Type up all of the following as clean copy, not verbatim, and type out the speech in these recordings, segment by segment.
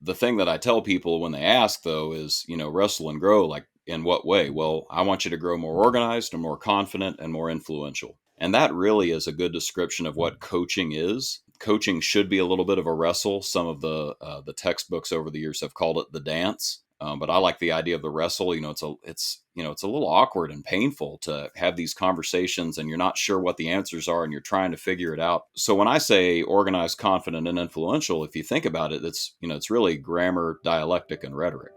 the thing that I tell people when they ask, though, is, wrestle and grow. Like, in what way? Well, I want you to grow more organized and more confident and more influential. And that really is a good description of what coaching is. Coaching should be a little bit of a wrestle. Some of the textbooks over the years have called it the dance. But I like the idea of the wrestle. It's a little awkward and painful to have these conversations and you're not sure what the answers are and you're trying to figure it out. So when I say organized, confident, and influential, if you think about it, it's really grammar, dialectic, and rhetoric.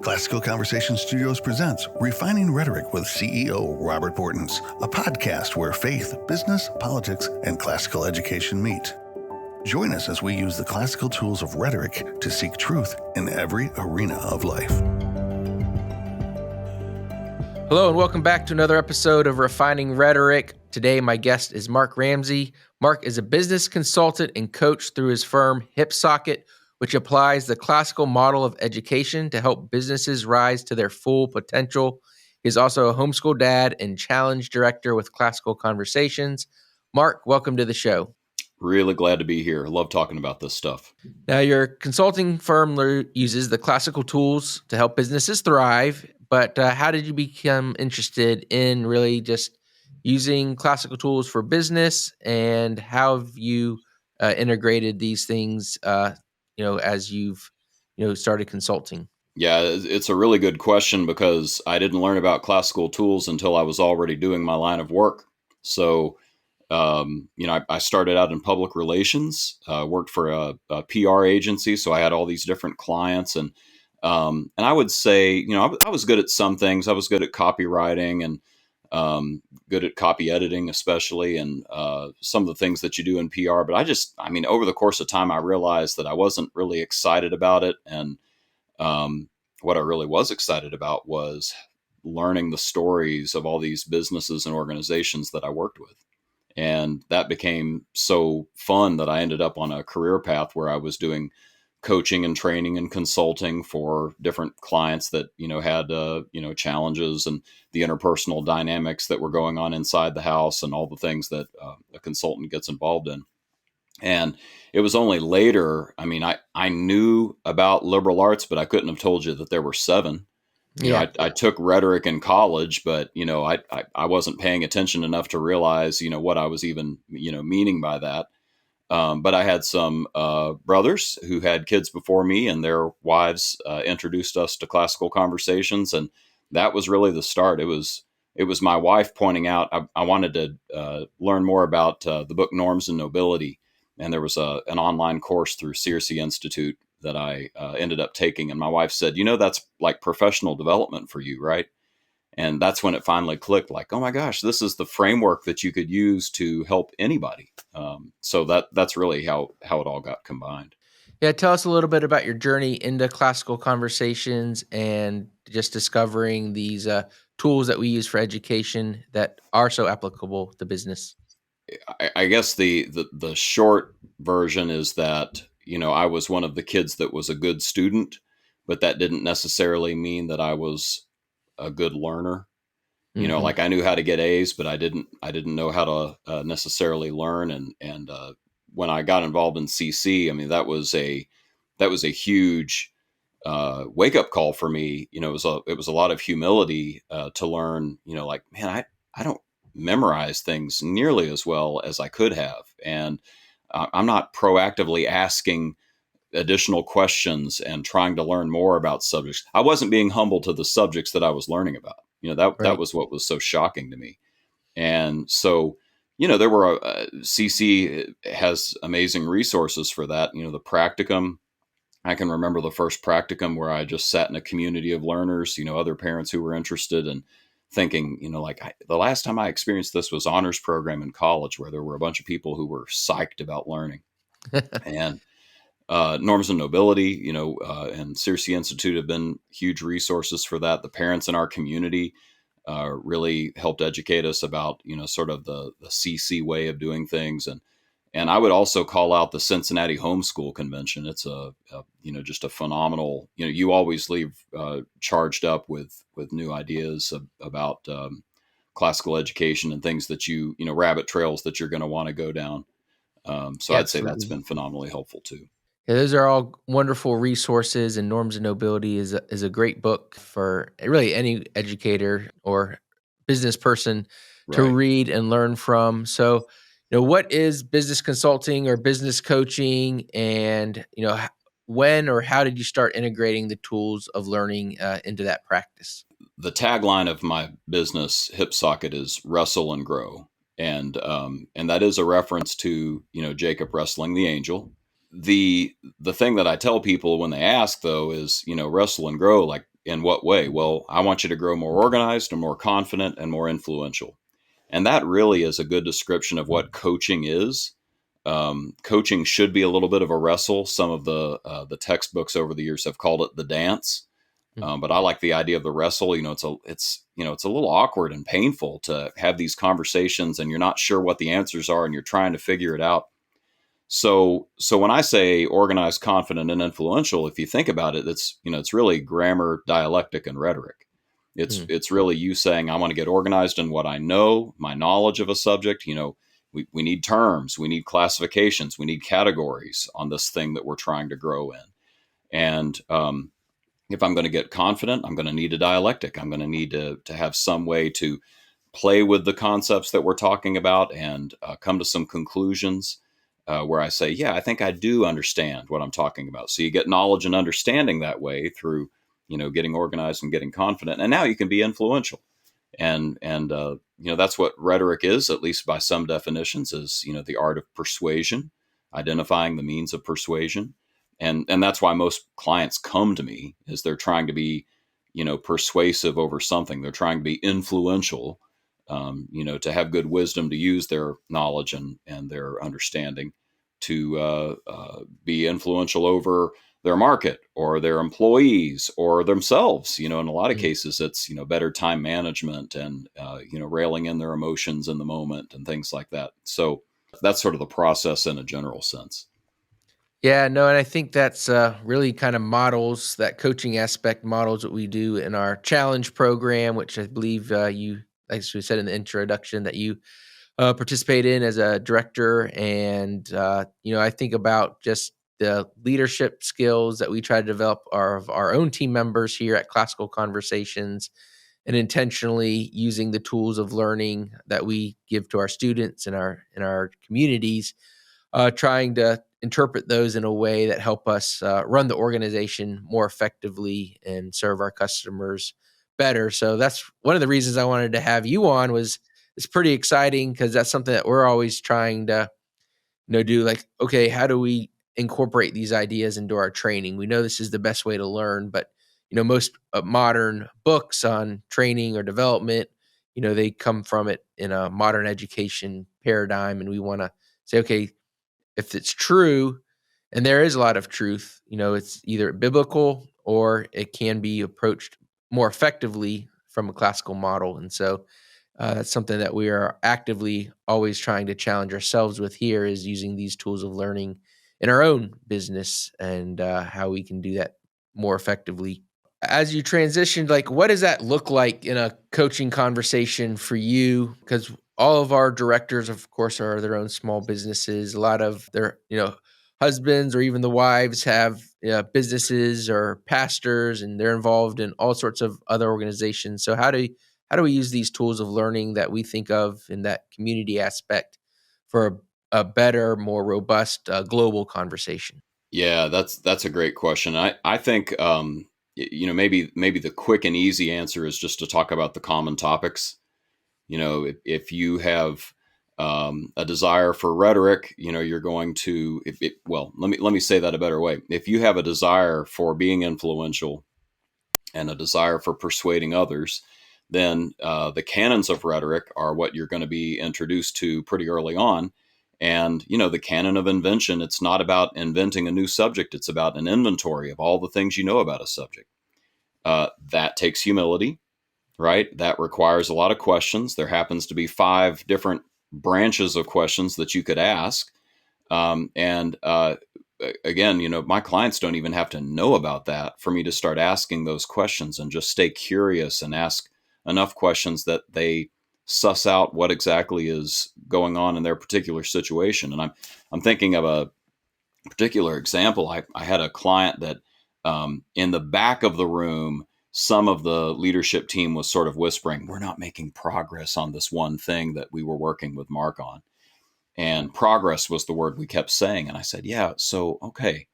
Classical Conversation Studios presents Refining Rhetoric with CEO Robert Bortins, a podcast where faith, business, politics, and classical education meet. Join us as we use the classical tools of rhetoric to seek truth in every arena of life. Hello and welcome back to another episode of Refining Rhetoric. Today my guest is Mark Ramsay. Mark is a business consultant and coach through his firm HipSocket, which applies the classical model of education to help businesses rise to their full potential. He's also a homeschool dad and challenge director with Classical Conversations. Mark, welcome to the show. Really glad to be here. Love talking about this stuff. Now, your consulting firm uses the classical tools to help businesses thrive, but how did you become interested in really just using classical tools for business, and how have you integrated these things as you've, started consulting? Yeah, it's a really good question because I didn't learn about classical tools until I was already doing my line of work. So, I started out in public relations, worked for a PR agency. So I had all these different clients and I would say, I was good at some things. I was good at copywriting and good at copy editing, especially, and some of the things that you do in PR. But over the course of time, I realized that I wasn't really excited about it. And what I really was excited about was learning the stories of all these businesses and organizations that I worked with. And that became so fun that I ended up on a career path where I was doing coaching and training and consulting for different clients that, had, challenges and the interpersonal dynamics that were going on inside the house and all the things that a consultant gets involved in. And it was only later, I knew about liberal arts, but I couldn't have told you that there were 7. I took rhetoric in college, but, I wasn't paying attention enough to realize, what I was even, meaning by that. But I had some brothers who had kids before me, and their wives introduced us to Classical Conversations. And that was really the start. It was my wife pointing out, I wanted to learn more about the book Norms and Nobility. And there was an online course through Searcy Institute that I ended up taking. And my wife said, that's like professional development for you, right? And that's when it finally clicked, like, oh my gosh, this is the framework that you could use to help anybody. So that's really how it all got combined. Yeah, tell us a little bit about your journey into Classical Conversations and just discovering these tools that we use for education that are so applicable to business. I guess the short version is that, I was one of the kids that was a good student, but that didn't necessarily mean that I was a good learner. Mm-hmm. Like I knew how to get A's, but I didn't know how to necessarily learn. And when I got involved in CC, that was a huge wake up call for me. It was a lot of humility to learn. Like, man, I don't memorize things nearly as well as I could have, and I'm not proactively asking additional questions and trying to learn more about subjects. I wasn't being humble to the subjects that I was learning about. That was what was so shocking to me. And so, there were CC has amazing resources for that. The practicum. I can remember the first practicum where I just sat in a community of learners, other parents who were interested, and thinking, the last time I experienced this was honors program in college, where there were a bunch of people who were psyched about learning. And Norms and Nobility, and Searcy Institute have been huge resources for that. The parents in our community really helped educate us about, sort of the CC way of doing things. And I would also call out the Cincinnati Homeschool Convention. It's just a phenomenal, you always leave charged up with new ideas about classical education and things that rabbit trails that you're going to want to go down. So Absolutely. I'd say that's been phenomenally helpful too. Yeah, those are all wonderful resources, and Norms and Nobility is a great book for really any educator or business person to Right. read and learn from. So, what is business consulting or business coaching, and when or how did you start integrating the tools of learning into that practice? The tagline of my business, HipSocket, is "Wrestle and Grow," and that is a reference to Jacob wrestling the angel. The thing that I tell people when they ask, though, is wrestle and grow, like in what way? Well, I want you to grow more organized and more confident and more influential. And that really is a good description of what coaching is. Coaching should be a little bit of a wrestle. Some of the textbooks over the years have called it the dance, Mm. but I like the idea of the wrestle. It's a little awkward and painful to have these conversations, and you're not sure what the answers are, and you're trying to figure it out. So when I say organized, confident, and influential, if you think about it, it's really grammar, dialectic, and rhetoric. Mm. It's really you saying, I want to get organized in what I know, my knowledge of a subject. We need terms, we need classifications, we need categories on this thing that we're trying to grow in. And if I'm going to get confident, I'm going to need a dialectic. I'm going to need to have some way to play with the concepts that we're talking about and come to some conclusions where I say, yeah, I think I do understand what I'm talking about. So you get knowledge and understanding that way through, getting organized and getting confident. And now you can be influential. And that's what rhetoric is, at least by some definitions, is the art of persuasion, identifying the means of persuasion. And that's why most clients come to me, is they're trying to be persuasive over something. They're trying to be influential, to have good wisdom, to use their knowledge and their understanding to be influential over their market or their employees or themselves. In a lot of Mm. cases, it's, better time management and, railing in their emotions in the moment and things like that. So that's sort of the process in a general sense. Yeah, no, and I think that's really kind of models that coaching aspect models what we do in our challenge program, which I believe you, as we said in the introduction, that you participate in as a director. And I think about just the leadership skills that we try to develop of our own team members here at Classical Conversations, and intentionally using the tools of learning that we give to our students and our communities, trying to interpret those in a way that help us run the organization more effectively and serve our customers better. So that's one of the reasons I wanted to have you on. Was It's pretty exciting because that's something that we're always trying to do. Like, okay, how do we incorporate these ideas into our training? We know this is the best way to learn, but most modern books on training or development, they come from it in a modern education paradigm, and we want to say, okay, if it's true, and there is a lot of truth, it's either biblical or it can be approached more effectively from a classical model. And so that's something that we are actively always trying to challenge ourselves with here, is using these tools of learning in our own business, and how we can do that more effectively. As you transitioned, like, what does that look like in a coaching conversation for you? Because all of our directors, of course, are their own small businesses. A lot of their, husbands or even the wives have businesses or pastors, and they're involved in all sorts of other organizations. So how do we use these tools of learning that we think of in that community aspect for a better, more robust global conversation? Yeah, that's a great question. I think maybe the quick and easy answer is just to talk about the common topics. If you have a desire for rhetoric, you're going to, well, let me say that a better way. If you have a desire for being influential and a desire for persuading others, then the canons of rhetoric are what you're going to be introduced to pretty early on. And, the canon of invention, it's not about inventing a new subject. It's about an inventory of all the things you know about a subject. That takes humility, right? That requires a lot of questions. There happens to be 5 different branches of questions that you could ask. And again, my clients don't even have to know about that for me to start asking those questions, and just stay curious and ask enough questions that they suss out what exactly is going on in their particular situation. And I'm thinking of particular example, I had a client that in the back of the room, some of the leadership team was sort of whispering, we're not making progress on this one thing that we were working with Mark on. And progress was the word we kept saying. And I said, yeah, so, okay,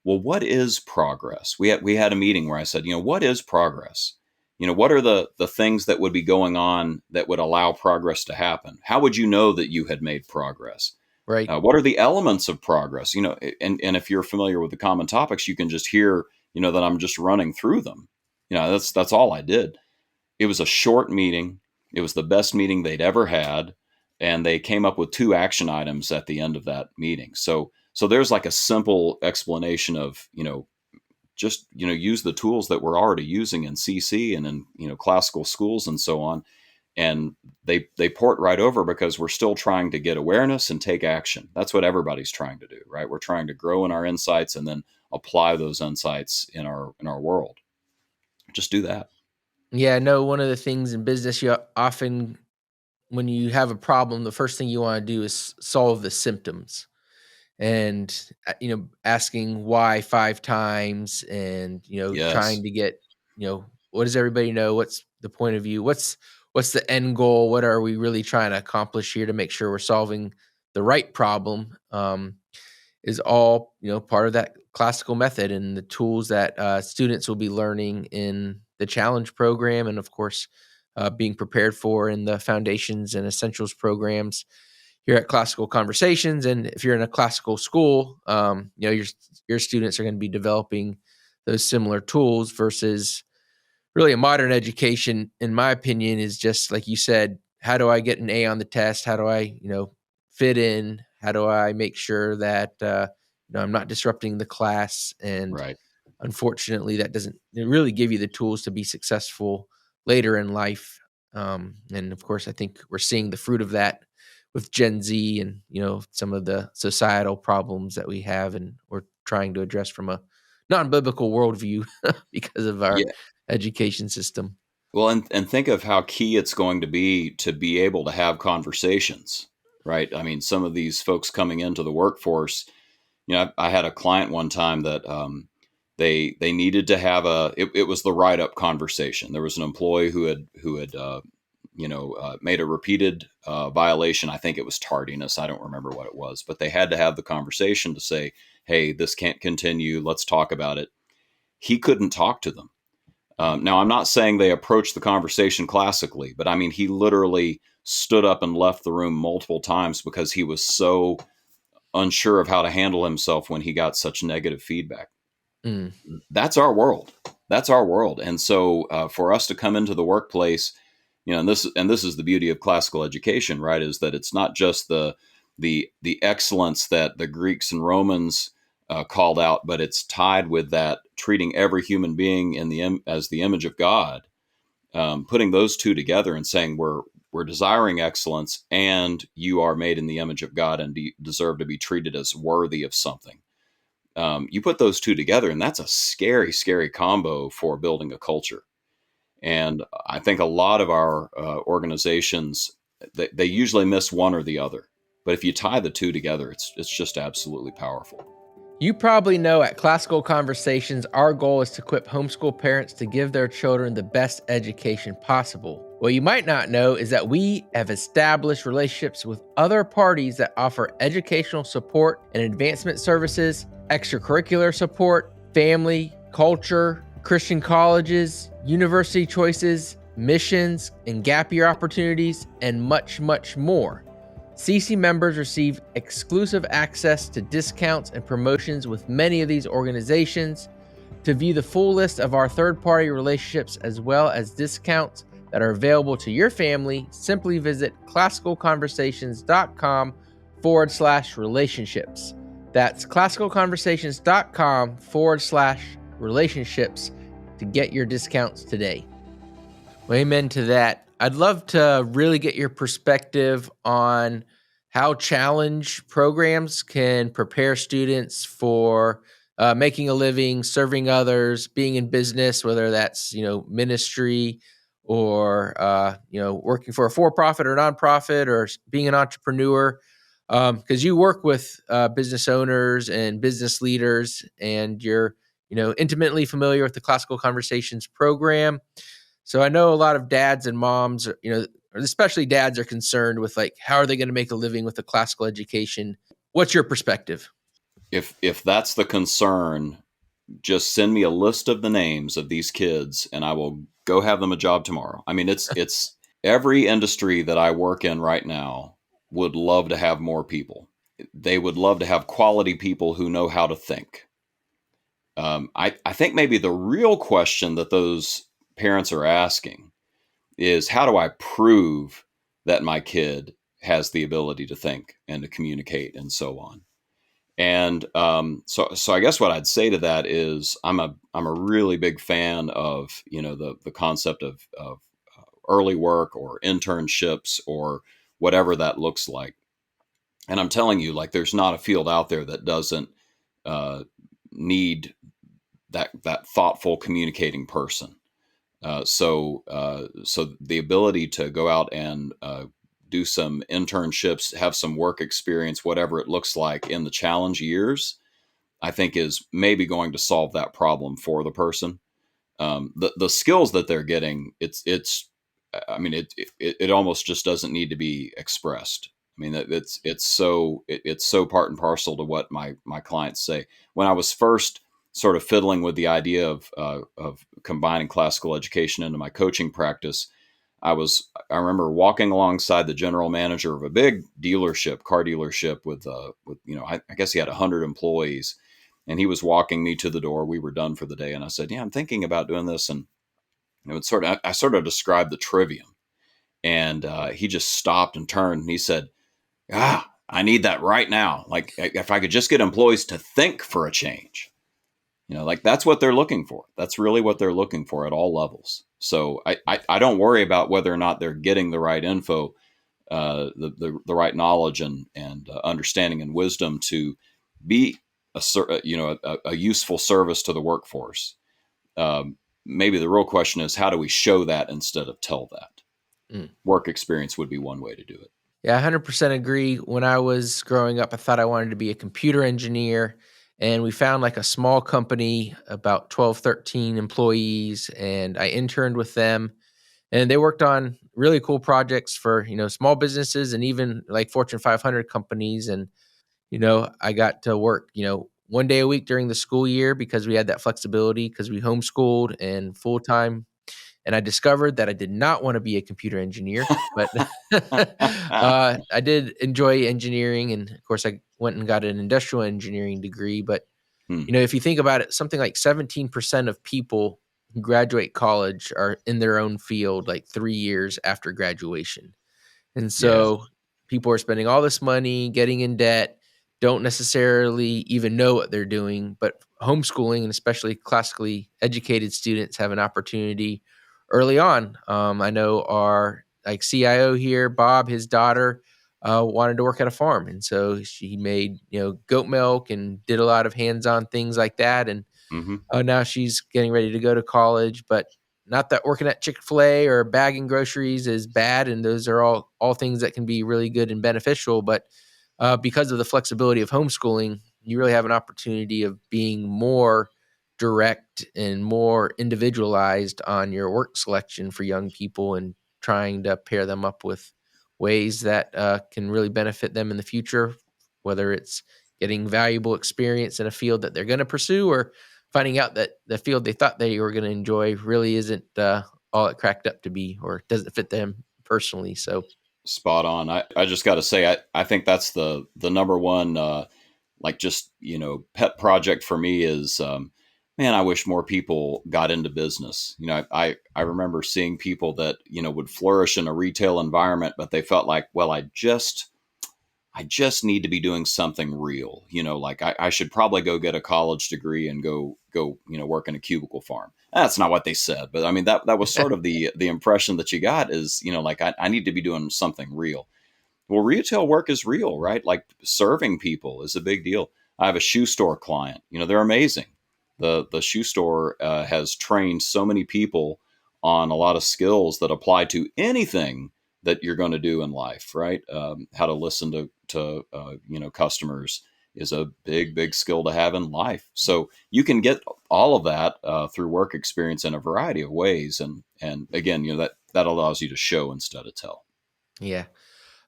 well, what is progress? We had a meeting where I said, what is progress? What are the things that would be going on that would allow progress to happen? How would you know that you had made progress? Right. What are the elements of progress? And if you're familiar with the common topics, you can just hear, that I'm just running through them. That's all I did. It was a short meeting. It was the best meeting they'd ever had, and they came up with 2 action items at the end of that meeting. So there's like a simple explanation of, just, use the tools that we're already using in CC and in, classical schools and so on. And they port right over because we're still trying to get awareness and take action. That's what everybody's trying to do, right? We're trying to grow in our insights and then apply those insights in our world. Just do that. Yeah, I know one of the things in business you often, when you have a problem, the first thing you want to do is solve the symptoms. And asking why 5 times, and Yes. trying to get, what does everybody know, what's the point of view, what's the end goal, what are we really trying to accomplish here to make sure we're solving the right problem, is all part of that classical method and the tools that students will be learning in the challenge program, and of course being prepared for in the foundations and essentials programs here at Classical Conversations. And if you're in a classical school, your students are going to be developing those similar tools, versus really a modern education, in my opinion, is just like you said, how do I get an A on the test? How do I, fit in? How do I make sure that, I'm not disrupting the class? And Right. unfortunately, that doesn't really give you the tools to be successful later in life. And of course, I think we're seeing the fruit of that with Gen Z and, some of the societal problems that we have, and we're trying to address from a non-biblical worldview because of our Yeah. education system. Well, and think of how key it's going to be able to have conversations, right? I mean, some of these folks coming into the workforce, I had a client one time that they needed to have it was the write up conversation. There was an employee who had made a repeated violation. I think it was tardiness. I don't remember what it was, but they had to have the conversation to say, "Hey, this can't continue. Let's talk about it." He couldn't talk to them. Now, I'm not saying they approached the conversation classically, but I mean, he literally stood up and left the room multiple times because he was so unsure of how to handle himself when he got such negative feedback. Mm. That's our world. That's our world. And so for us to come into the workplace, and this is the beauty of classical education, right? Is that it's not just the excellence that the Greeks and Romans called out, but it's tied with that treating every human being as the image of God, putting those two together and saying we're desiring excellence, and you are made in the image of God and deserve to be treated as worthy of something. You put those two together, and that's a scary, scary combo for building a culture. And I think a lot of our organizations, they usually miss one or the other. But if you tie the two together, it's just absolutely powerful. You probably know at Classical Conversations, our goal is to equip homeschool parents to give their children the best education possible. What you might not know is that we have established relationships with other parties that offer educational support and advancement services, extracurricular support, family, culture, Christian colleges, university choices, missions, and gap year opportunities, and much, much more. CC members receive exclusive access to discounts and promotions with many of these organizations. To view the full list of our third-party relationships as well as discounts that are available to your family, simply visit classicalconversations.com/relationships. That's classicalconversations.com/relationships to get your discounts today. Well, amen to that. I'd love to really get your perspective on how challenge programs can prepare students for making a living, serving others, being in business, whether that's ministry or working for a for-profit or nonprofit or being an entrepreneur. because you work with business owners and business leaders, and you're intimately familiar with the Classical Conversations program. So I know a lot of dads and moms, especially dads, are concerned with like, how are they going to make a living with a classical education? What's your perspective? If that's the concern, just send me a list of the names of these kids and I will go have them a job tomorrow. I mean, it's every industry that I work in right now would love to have more people. They would love to have quality people who know how to think. I think maybe the real question that those parents are asking is, how do I prove that my kid has the ability to think and to communicate and so on? And so I guess what I'd say to that is I'm a really big fan of the concept of early work or internships or whatever that looks like. And I'm telling you, like, there's not a field out there that doesn't uh, need that thoughtful communicating person. So the ability to go out and do some internships, have some work experience, whatever it looks like in the challenge years, I think is maybe going to solve that problem for the person. The skills that they're getting, I mean, it almost just doesn't need to be expressed. I mean, it's so part and parcel to what my clients say. When I was first sort of fiddling with the idea of combining classical education into my coaching practice, I remember walking alongside the general manager of a big car dealership with I guess he had 100 employees, and he was walking me to the door. We were done for the day, and I said, "Yeah, I'm thinking about doing this." And I sort of described the trivium, and he just stopped and turned, and he said, I need that right now. Like, if I could just get employees to think for a change." Like, that's what they're looking for. That's really what they're looking for at all levels. So I don't worry about whether or not they're getting the right info, the right knowledge and understanding and wisdom to be a useful service to the workforce. Maybe the real question is, how do we show that instead of tell that? Work experience would be one way to do it. Yeah, 100% agree. When I was growing up, I thought I wanted to be a computer engineer. And we found like a small company, about 12, 13 employees, and I interned with them. And they worked on really cool projects for, small businesses and even like Fortune 500 companies. And, I got to work, one day a week during the school year because we had that flexibility because we homeschooled and full time. And I discovered that I did not want to be a computer engineer, but I did enjoy engineering. And of course, I went and got an industrial engineering degree. But, if you think about it, something like 17% of people who graduate college are in their own field like 3 years after graduation. And Yeah. so people are spending all this money, getting in debt, don't necessarily even know what they're doing. But homeschooling, and especially classically educated students, have an opportunity early on. I know our like CIO here, Bob, his daughter, wanted to work at a farm, and so she made goat milk and did a lot of hands-on things like that. And Mm-hmm. now she's getting ready to go to college, but not that working at Chick-fil-A or bagging groceries is bad, and those are all things that can be really good and beneficial. But because of the flexibility of homeschooling, you really have an opportunity of being more direct and more individualized on your work selection for young people and trying to pair them up with ways that can really benefit them in the future, whether it's getting valuable experience in a field that they're going to pursue or finding out that the field they thought they were going to enjoy really isn't all it cracked up to be or doesn't fit them personally. So Spot on. I just got to say, I think that's the number one, like, just, pet project for me is, man, I wish more people got into business. I remember seeing people that, would flourish in a retail environment, but they felt like, well, I just need to be doing something real. Like, I should probably go get a college degree and go, work in a cubicle farm. That's not what they said, but I mean, that was sort of the impression that you got is, like, I need to be doing something real. Well, retail work is real, right? Like, serving people is a big deal. I have a shoe store client. They're amazing. The shoe store has trained so many people on a lot of skills that apply to anything that you're going to do in life, right? How to listen to customers is a big skill to have in life. So you can get all of that through work experience in a variety of ways, and again, that allows you to show instead of tell. Yeah.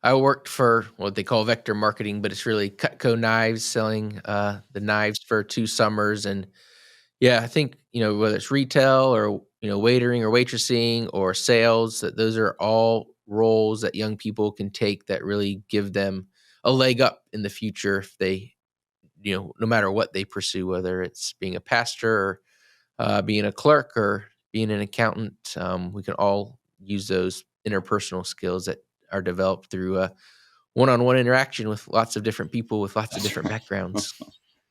I worked for what they call vector marketing, but it's really Cutco knives, selling the knives for 2 summers. And yeah, I think, whether it's retail or, waitering or waitressing or sales, that those are all roles that young people can take that really give them a leg up in the future if they, no matter what they pursue, whether it's being a pastor or being a clerk or being an accountant. We can all use those interpersonal skills that are developed through one-on-one interaction with lots of different people with lots of That's different right. backgrounds.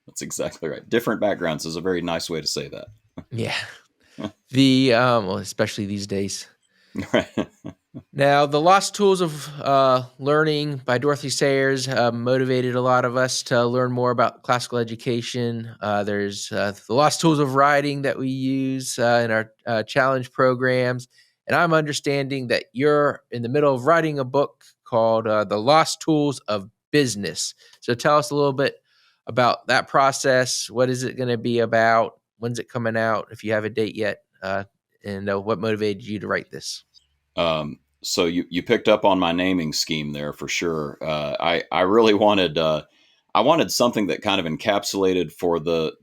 That's exactly right. Different backgrounds is a very nice way to say that. Yeah. Well, especially these days. Right. Now, The Lost Tools of Learning by Dorothy Sayers motivated a lot of us to learn more about classical education. There's The Lost Tools of Writing that we use in our challenge programs. And I'm understanding that you're in the middle of writing a book called The Lost Tools of Business. So tell us a little bit about that process. What is it going to be about? When's it coming out, if you have a date yet? And what motivated you to write this? So you picked up on my naming scheme there for sure. I really wanted I wanted something that kind of encapsulated for the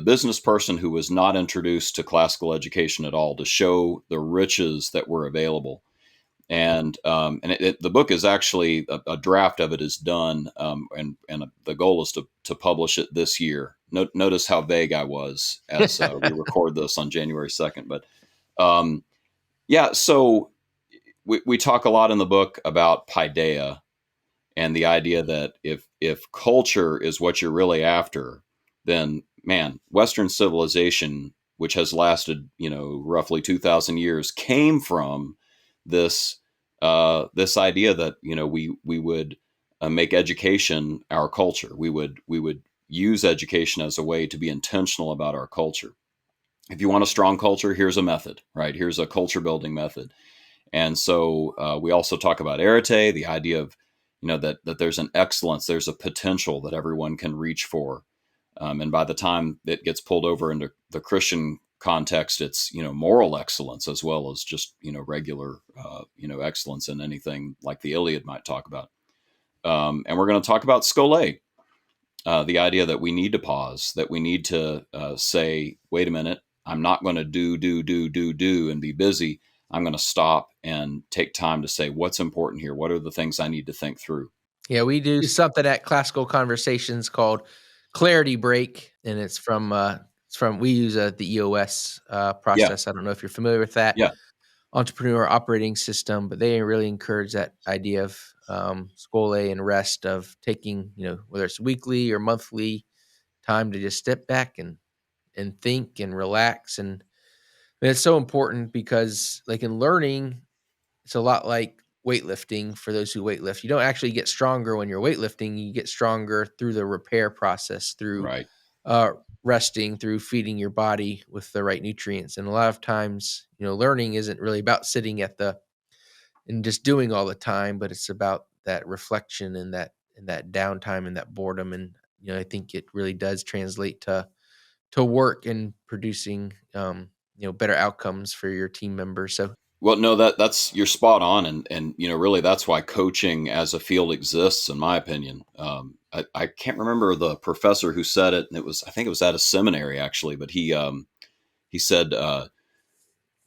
business person who was not introduced to classical education at all, to show the riches that were available. And the book is actually a draft of it is done, and the goal is to publish it this year. Notice how vague I was as we record this on January 2nd, but yeah. So we talk a lot in the book about paideia and the idea that if culture is what you're really after, then man, Western civilization, which has lasted roughly 2,000 years, came from this this idea that we would make education our culture. We would use education as a way to be intentional about our culture. If you want a strong culture, here's a method, right? Here's a culture building method. And so we also talk about arete, the idea of that there's an excellence, there's a potential that everyone can reach for, and by the time it gets pulled over into the Christian context, it's moral excellence as well as just regular excellence in anything like the Iliad might talk about. And we're going to talk about skole, the idea that we need to pause, that we need to say, wait a minute, I'm not going to do and be busy. I'm going to stop and take time to say, what's important here? What are the things I need to think through? Yeah, we do something at Classical Conversations called Clarity Break, and it's from we use the EOS Yeah. process. I don't know if you're familiar with that Yeah. entrepreneur operating system, but they really encourage that idea of skole and rest, of taking whether it's weekly or monthly time to just step back and think and relax. And it's so important because, like, in learning, it's a lot like weightlifting. For those who weightlift, you don't actually get stronger when you're weightlifting. You get stronger through the repair process, through Right. resting, through feeding your body with the right nutrients. And a lot of times, learning isn't really about sitting and just doing all the time, but it's about that reflection and that downtime and that boredom. And I think it really does translate to work and producing better outcomes for your team members. So Well, no, that's you're spot on, and really that's why coaching as a field exists, in my opinion. I can't remember the professor who said it, and I think it was at a seminary actually, but he said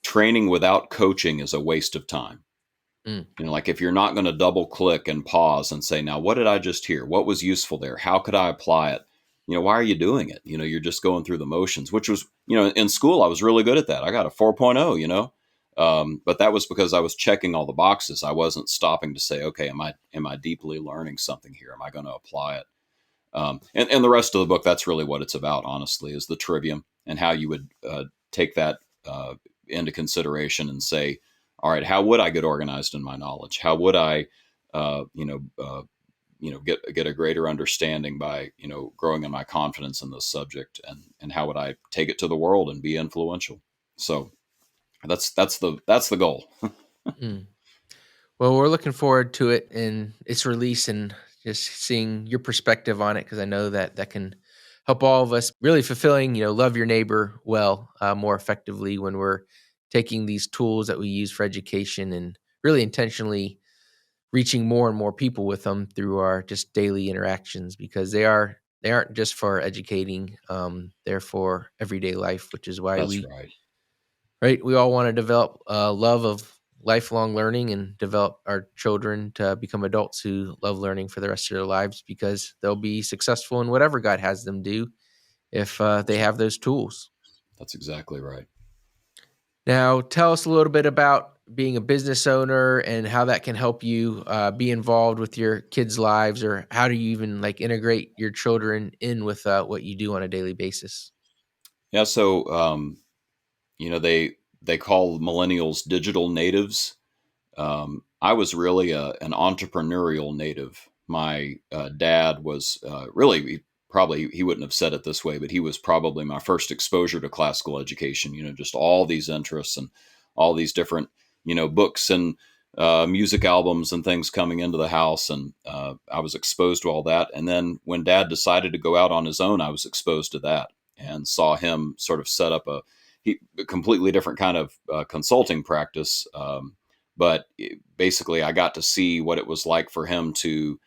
training without coaching is a waste of time. mm, Like if you're not going to double click and pause and say, now, what did I just hear? What was useful there? How could I apply it? Why are you doing it? You're just going through the motions, which was, in school, I was really good at that. I got a 4.0, but that was because I was checking all the boxes. I wasn't stopping to say, okay, am I deeply learning something here? Am I going to apply it? And the rest of the book, that's really what it's about, honestly, is the trivium and how you would take that into consideration and say, all right, how would I get organized in my knowledge? How would I, get a greater understanding by, growing in my confidence in this subject, and how would I take it to the world and be influential? So that's the goal. mm. Well, we're looking forward to it and its release and just seeing your perspective on it, because I know that that can help all of us really fulfilling, love your neighbor well, more effectively when we're taking these tools that we use for education and really intentionally reaching more and more people with them through our just daily interactions, because they aren't just for educating, they're for everyday life, which is why That's right. we all want to develop a love of lifelong learning and develop our children to become adults who love learning for the rest of their lives, because they'll be successful in whatever God has them do if they That's have right. those tools. That's exactly right. Now, tell us a little bit about being a business owner and how that can help you be involved with your kids' lives, or how do you even like integrate your children in with what you do on a daily basis? Yeah. So, they call millennials digital natives. I was really an entrepreneurial native. My dad was really, probably he wouldn't have said it this way, but he was probably my first exposure to classical education. Just all these interests and all these different, books and music albums and things coming into the house. And I was exposed to all that. And then when dad decided to go out on his own, I was exposed to that and saw him sort of set up a completely different kind of consulting practice. But basically, I got to see what it was like for him to,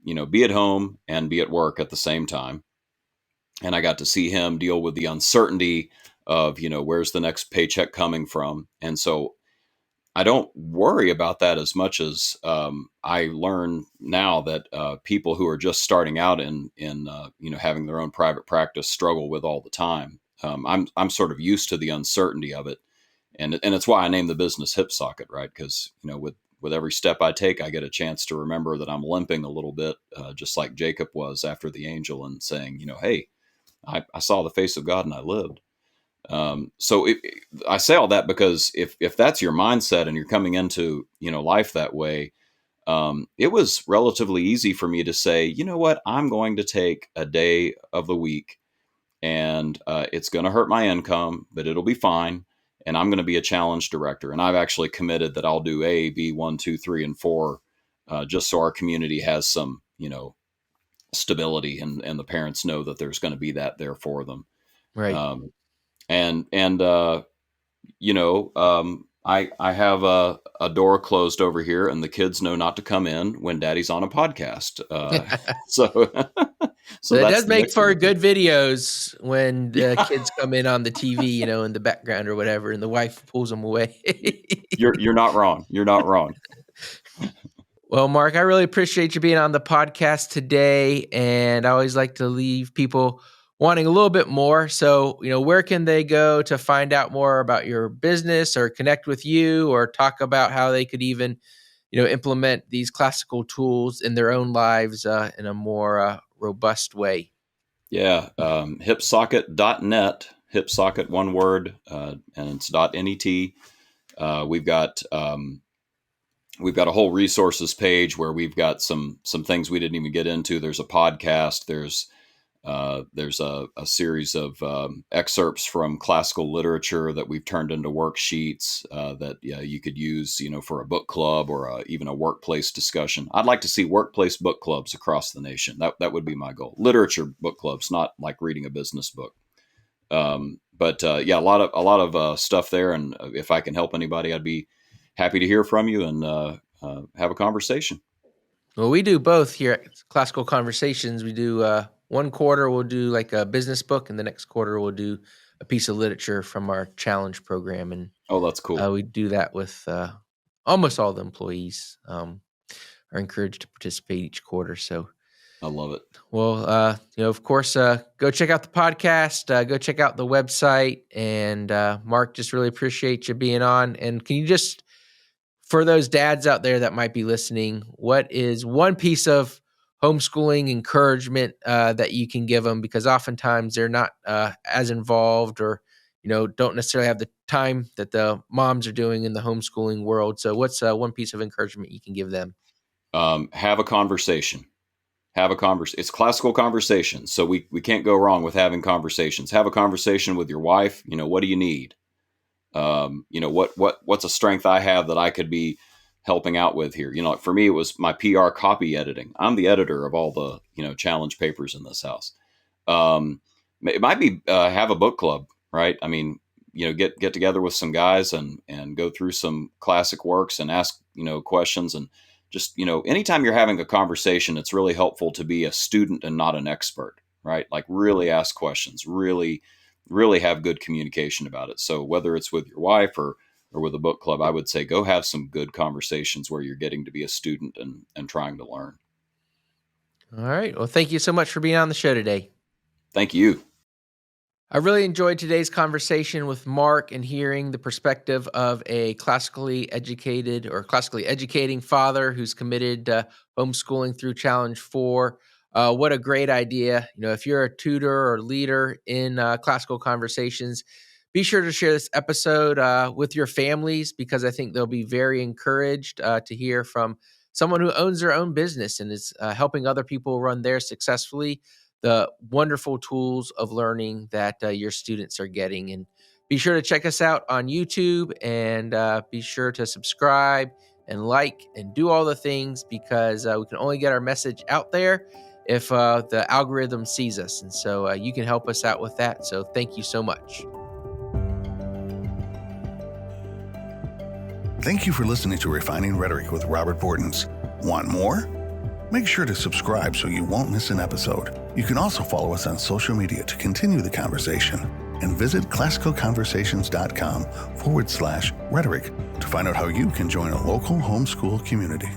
be at home and be at work at the same time. And I got to see him deal with the uncertainty of, where's the next paycheck coming from. And so I don't worry about that as much as I learn now that people who are just starting out in having their own private practice struggle with all the time. I'm sort of used to the uncertainty of it, and it's why I named the business Hip Socket, right? Because with every step I take, I get a chance to remember that I'm limping a little bit, just like Jacob was after the angel, and saying, hey, I saw the face of God and I lived. I say all that because if that's your mindset and you're coming into life that way, it was relatively easy for me to say, you know what, I'm going to take a day of the week, and it's going to hurt my income, but it'll be fine. And I'm going to be a challenge director. And I've actually committed that I'll do A, B, 1, 2, 3, and 4, just so our community has some, stability, and the parents know that there's going to be that there for them. Right. Um, and I have a door closed over here, and the kids know not to come in when Daddy's on a podcast. So so It that's does the make extra for thing. good videos when the Yeah, kids come in on the TV, in the background or whatever, and the wife pulls them away. you're not wrong. You're not wrong. Well, Mark, I really appreciate you being on the podcast today. And I always like to leave people wanting a little bit more. So, where can they go to find out more about your business or connect with you or talk about how they could even, implement these classical tools in their own lives in a more robust way? Yeah, hipsocket.net, hipsocket one word, and it's .net. We've got a whole resources page where we've got some things we didn't even get into. There's a podcast. There's a series of excerpts from classical literature that we've turned into worksheets that you could use, for a book club or even a workplace discussion. I'd like to see workplace book clubs across the nation. That would be my goal. Literature book clubs, not like reading a business book. But yeah, a lot of stuff there. And if I can help anybody, I'd be happy to hear from you and have a conversation. Well, we do both here at Classical Conversations. We do one quarter, we'll do like a business book, and the next quarter, we'll do a piece of literature from our challenge program. And Oh, that's cool. we do that with almost all the employees are encouraged to participate each quarter. So, I love it. well, of course, go check out the podcast, go check out the website. And Mark, just really appreciate you being on. And can you just, for those dads out there that might be listening, what is one piece of homeschooling encouragement that you can give them? Because oftentimes they're not as involved, or don't necessarily have the time that the moms are doing in the homeschooling world. So what's one piece of encouragement you can give them? Have a conversation. Have a conversation. It's classical conversation, so we can't go wrong with having conversations. Have a conversation with your wife. What do you need? What's a strength I have that I could be helping out with here. Like for me, it was my PR copy editing. I'm the editor of all the, challenge papers in this house. It might be have a book club, right? I mean, get together with some guys and go through some classic works and ask, questions. And just, anytime you're having a conversation, it's really helpful to be a student and not an expert, right? Like really ask questions, really, really have good communication about it. So whether it's with your wife or with a book club, I would say go have some good conversations where you're getting to be a student and trying to learn. All right. Well, thank you so much for being on the show today. Thank you. I really enjoyed today's conversation with Mark and hearing the perspective of a classically educated or classically educating father who's committed to homeschooling through Challenge 4. What a great idea. If you're a tutor or leader in classical conversations, be sure to share this episode with your families, because I think they'll be very encouraged to hear from someone who owns their own business and is helping other people run theirs successfully, the wonderful tools of learning that your students are getting. And be sure to check us out on YouTube, and be sure to subscribe and like and do all the things, because we can only get our message out there if the algorithm sees us. And so you can help us out with that. So thank you so much. Thank you for listening to Refining Rhetoric with Robert Bortins. Want more? Make sure to subscribe so you won't miss an episode. You can also follow us on social media to continue the conversation, and visit classicalconversations.com/rhetoric to find out how you can join a local homeschool community.